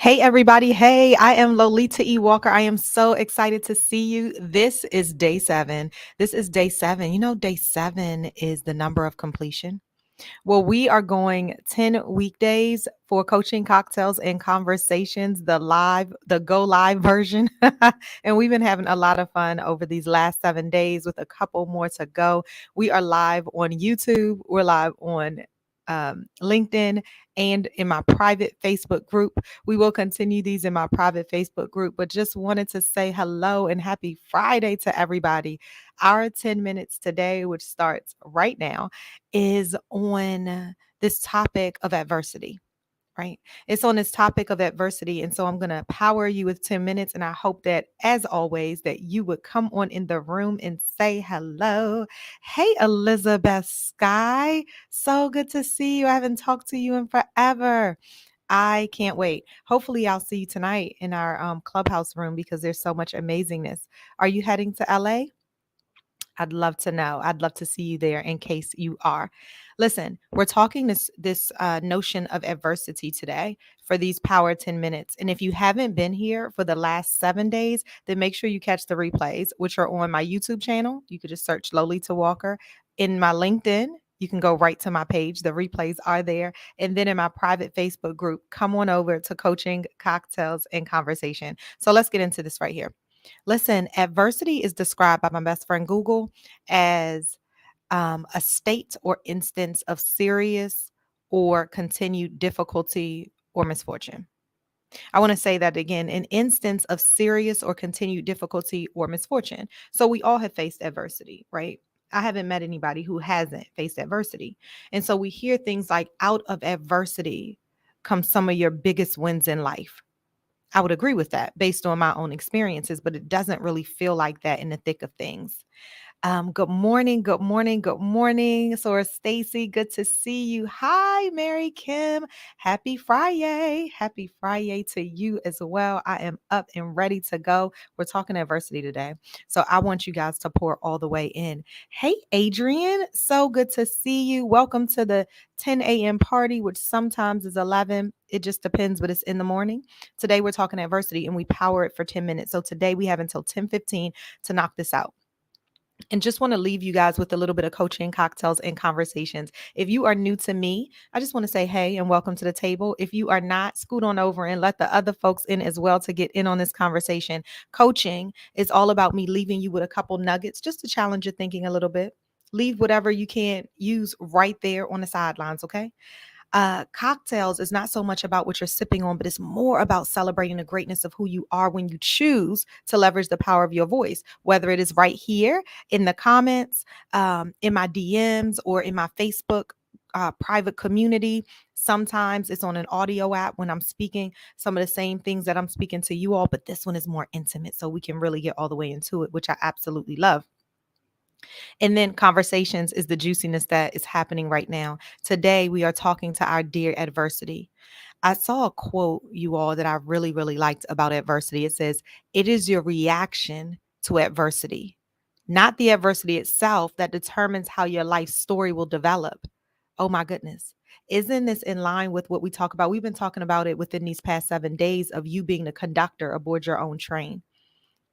Hey, everybody. Hey, I am Lolita E. Walker. I am so excited to see you. This is day 7. This is day 7. You know, day 7 is the number of completion. Well, we are going 10 weekdays for coaching cocktails and conversations, the go live version. And we've been having a lot of fun over these last 7 days with a couple more to go. We are live on YouTube, we're live on LinkedIn, and in my private Facebook group. We will continue these in my private Facebook group, but just wanted to say hello and happy Friday to everybody. Our 10 minutes today, which starts right now, is on this topic of adversity, right? It's on this topic of adversity. And so I'm going to power you with 10 minutes. And I hope that, as always, that you would come on in the room and say hello. Hey, Elizabeth Sky. So good to see you. I haven't talked to you in forever. I can't wait. Hopefully, I'll see you tonight in our clubhouse room because there's so much amazingness. Are you heading to LA? I'd love to know. I'd love to see you there in case you are. Listen, we're talking this notion of adversity today for these power 10 minutes. And if you haven't been here for the last 7 days, then make sure you catch the replays, which are on my YouTube channel. You could just search Lolita Walker. In my LinkedIn, you can go right to my page. The replays are there. And then in my private Facebook group, come on over to Coaching, Cocktails, and Conversation. So let's get into this right here. Listen, adversity is described by my best friend Google as a state or instance of serious or continued difficulty or misfortune. I want to say that again, an instance of serious or continued difficulty or misfortune. So we all have faced adversity, right? I haven't met anybody who hasn't faced adversity. And so we hear things like out of adversity come some of your biggest wins in life. I would agree with that based on my own experiences, but it doesn't really feel like that in the thick of things. Good morning, good morning, good morning. Sora Stacy, good to see you. Hi, Mary Kim. Happy Friday. Happy Friday to you as well. I am up and ready to go. We're talking adversity today. So I want you guys to pour all the way in. Hey, Adrian. So good to see you. Welcome to the 10 a.m. party, which sometimes is 11. It just depends, but it's in the morning. Today we're talking adversity and we power it for 10 minutes. So today we have until 10:15 to knock this out. And just want to leave you guys with a little bit of coaching, cocktails, and conversations. If you are new to me, I just want to say hey and welcome to the table. If you are not, scoot on over and let the other folks in as well to get in on this conversation. Coaching is all about me leaving you with a couple nuggets just to challenge your thinking a little bit. Leave whatever you can use right there on the sidelines, okay? Cocktails is not so much about what you're sipping on, but it's more about celebrating the greatness of who you are when you choose to leverage the power of your voice, whether it is right here in the comments, in my DMs, or in my Facebook private community. Sometimes it's on an audio app when I'm speaking some of the same things that I'm speaking to you all, but this one is more intimate, so we can really get all the way into it, which I absolutely love. And then conversations is the juiciness that is happening right now. Today, we are talking to our dear adversity. I saw a quote, you all, that I really, really liked about adversity. It says, it is your reaction to adversity, not the adversity itself, that determines how your life story will develop. Oh my goodness. Isn't this in line with what we talk about? We've been talking about it within these past 7 days of you being the conductor aboard your own train,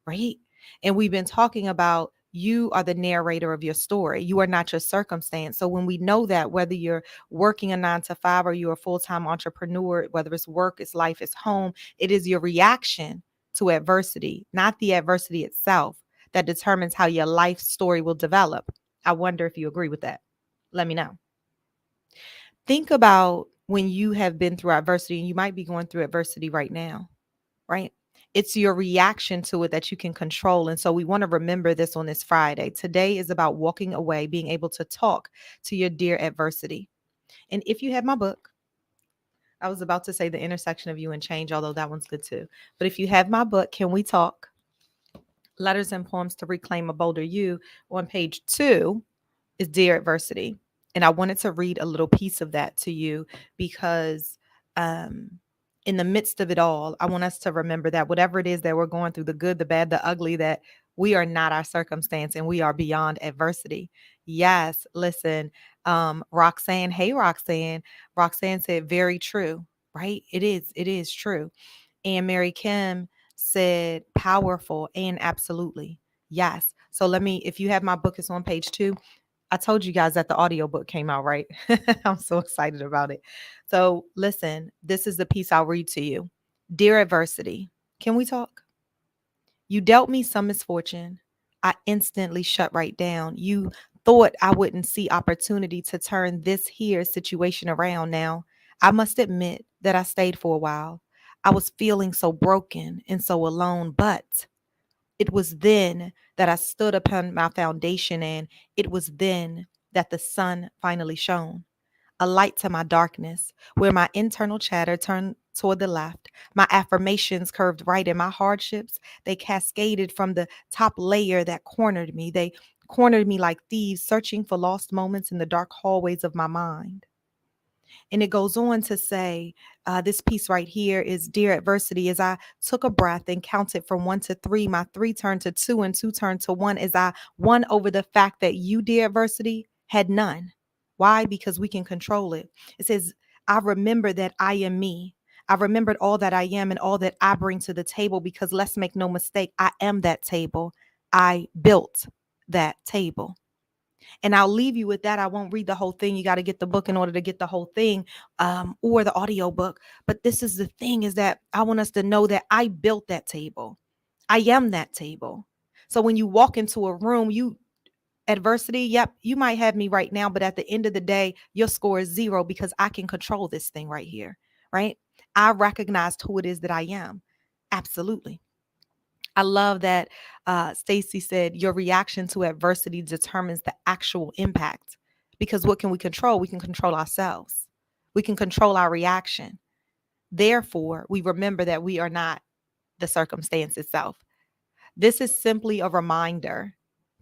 right? And we've been talking about you are the narrator of your story. You are not your circumstance. So when we know that, whether you're working a 9 to 5 or you're a full-time entrepreneur, whether it's work, it's life, it's home, it is your reaction to adversity, not the adversity itself, that determines how your life story will develop. I wonder if you agree with that. Let me know. Think about when you have been through adversity, and you might be going through adversity right now, right? It's your reaction to it that you can control. And so we want to remember this on this Friday. Today is about walking away, being able to talk to your dear adversity. And if you have my book, I was about to say The Intersection of You and Change, although that one's good too. But if you have my book, Can We Talk? Letters and Poems to Reclaim a Bolder You, on page 2 is Dear Adversity. And I wanted to read a little piece of that to you because in the midst of it all, I want us to remember that whatever it is that we're going through, the good, the bad, the ugly, that we are not our circumstance and we are beyond adversity. Yes, listen, Roxanne, hey, Roxanne. Roxanne said, very true. right? It is true. And Mary Kim said powerful and absolutely. Yes. So let me, if you have my book, it's on page 2. I told you guys that the audiobook came out, right? I'm so excited about it. So listen, this is the piece I'll read to you. Dear adversity, can we talk? You dealt me some misfortune. I instantly shut right down. You thought I wouldn't see opportunity to turn this here situation around now. I must admit that I stayed for a while. I was feeling so broken and so alone, but it was then that I stood upon my foundation, and it was then that the sun finally shone, a light to my darkness, where my internal chatter turned toward the left, my affirmations curved right, and my hardships, they cascaded from the top layer that cornered me. They cornered me like thieves searching for lost moments in the dark hallways of my mind. And it goes on to say, this piece right here is Dear Adversity. As I took a breath and counted from 1 to 3, my 3 turned to 2 and 2 turned to 1 as I won over the fact that you, dear adversity, had none. Why? Because we can control it. It says, I remember that I am me. I remembered all that I am and all that I bring to the table, because let's make no mistake, I am that table. I built that table. And I'll leave you with that. I won't read the whole thing. You got to get the book in order to get the whole thing, or the audio book. But this is the thing, is that I want us to know that I built that table. I am that table. So when you walk into a room, you adversity, yep, you might have me right now, but at the end of the day, your score is 0 because I can control this thing right here, right? I recognized who it is that I am. Absolutely. I love that Stacy said your reaction to adversity determines the actual impact. Because what can we control? We can control ourselves. We can control our reaction. Therefore, we remember that we are not the circumstance itself. This is simply a reminder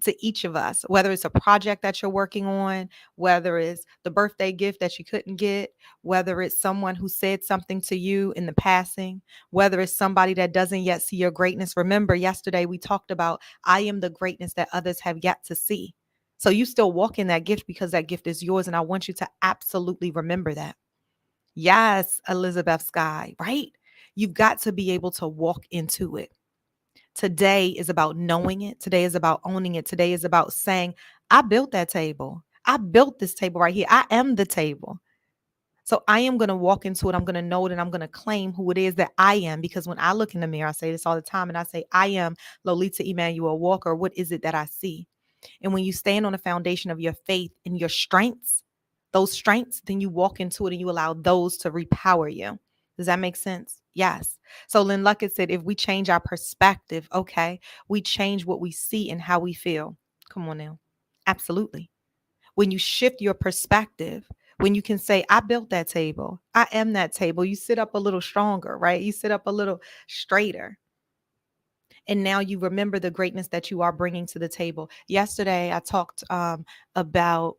to each of us, whether it's a project that you're working on, whether it's the birthday gift that you couldn't get, whether it's someone who said something to you in the passing, whether it's somebody that doesn't yet see your greatness. Remember, yesterday we talked about I am the greatness that others have yet to see. So you still walk in that gift because that gift is yours. And I want you to absolutely remember that. Yes, Elizabeth Sky, right? You've got to be able to walk into it. Today is about knowing it. Today is about owning it. Today is about saying, I built that table. I built this table right here. I am the table. So I am going to walk into it. I'm going to know it, and I'm going to claim who it is that I am. Because when I look in the mirror, I say this all the time, and I say, I am Lolita Emmanuel Walker. What is it that I see? And when you stand on the foundation of your faith and your strengths, those strengths, then you walk into it and you allow those to repower you. Does that make sense? Yes. So Lynn Luckett said, if we change our perspective, okay, we change what we see and how we feel. Come on now. Absolutely. When you shift your perspective, when you can say, I built that table, I am that table, you sit up a little stronger, right? You sit up a little straighter. And now you remember the greatness that you are bringing to the table. Yesterday, I talked about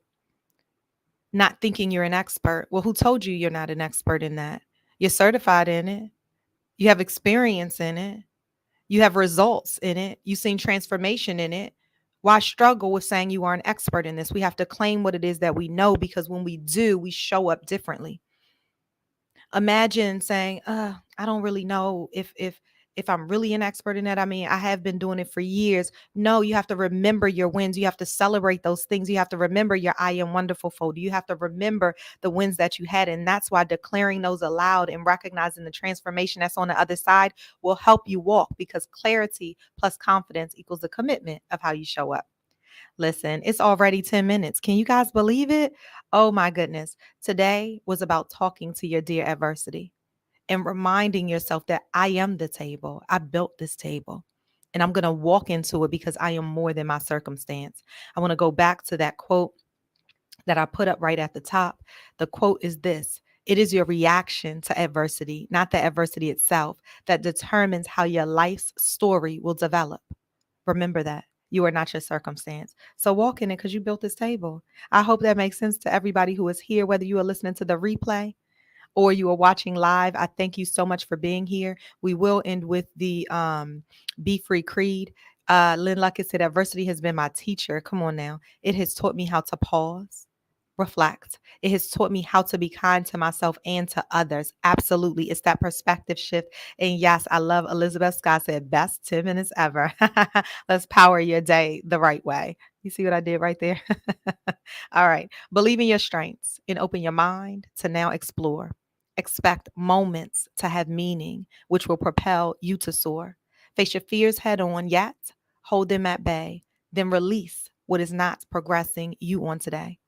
not thinking you're an expert. Well, who told you you're not an expert in that? You're certified in it. You have experience in it. You have results in it. You've seen transformation in it. Why struggle with saying you are an expert in this? We have to claim what it is that we know, because when we do, we show up differently. Imagine saying, I don't really know if I'm really an expert in that. I mean, I have been doing it for years. No, you have to remember your wins. You have to celebrate those things. You have to remember your I am wonderful folder. You have to remember the wins that you had. And that's why declaring those aloud and recognizing the transformation that's on the other side will help you walk, because clarity plus confidence equals the commitment of how you show up. Listen, it's already 10 minutes. Can you guys believe it? Oh my goodness. Today was about talking to your dear adversity and reminding yourself that I am the table. I built this table, and I'm going to walk into it because I am more than my circumstance. I want to go back to that quote that I put up right at the top. The quote is this: it is your reaction to adversity, not the adversity itself, that determines how your life's story will develop. Remember that. You are not your circumstance. So walk in it because you built this table. I hope that makes sense to everybody who is here, whether you are listening to the replay or you are watching live. I thank you so much for being here. We will end with the Be Free Creed. Lynn Luckett said, adversity has been my teacher. Come on now. It has taught me how to pause, reflect. It has taught me how to be kind to myself and to others. Absolutely. It's that perspective shift. And yes, I love Elizabeth Scott said, best 10 minutes ever. Let's power your day the right way. You see what I did right there? All right. Believe in your strengths and open your mind to now explore. Expect moments to have meaning, which will propel you to soar. Face your fears head on, yet hold them at bay. Then release what is not progressing you on today.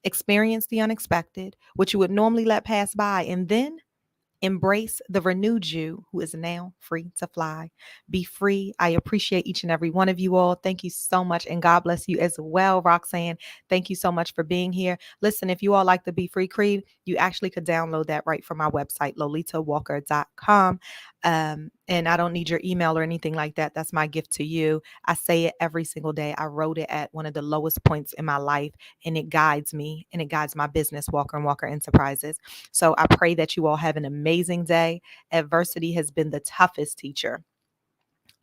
Experience the unexpected, which you would normally let pass by, and then embrace the renewed you who is now free to fly. Be free. I appreciate each and every one of you all. Thank you so much. And God bless you as well, Roxanne. Thank you so much for being here. Listen, if you all like the Be Free Creed, you actually could download that right from my website, lolitawalker.com. And I don't need your email or anything like that. That's my gift to you. I say it every single day. I wrote it at one of the lowest points in my life, and it guides me and it guides my business, Walker and Walker Enterprises. So I pray that you all have an amazing day. Adversity has been the toughest teacher.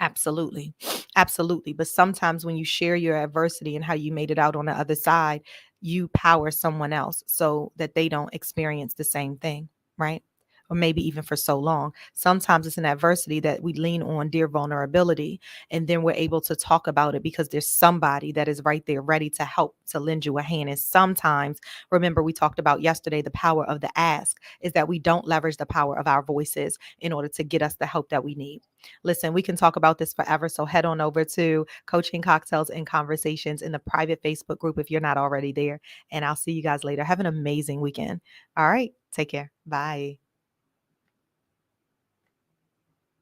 Absolutely. Absolutely. But sometimes when you share your adversity and how you made it out on the other side, you power someone else so that they don't experience the same thing, right? Or maybe even for so long. Sometimes it's an adversity that we lean on dear vulnerability, and then we're able to talk about it because there's somebody that is right there ready to help, to lend you a hand. And sometimes, remember, we talked about yesterday, the power of the ask is that we don't leverage the power of our voices in order to get us the help that we need. Listen, we can talk about this forever. So head on over to Coaching Cocktails and Conversations in the private Facebook group if you're not already there. And I'll see you guys later. Have an amazing weekend. All right. Take care. Bye.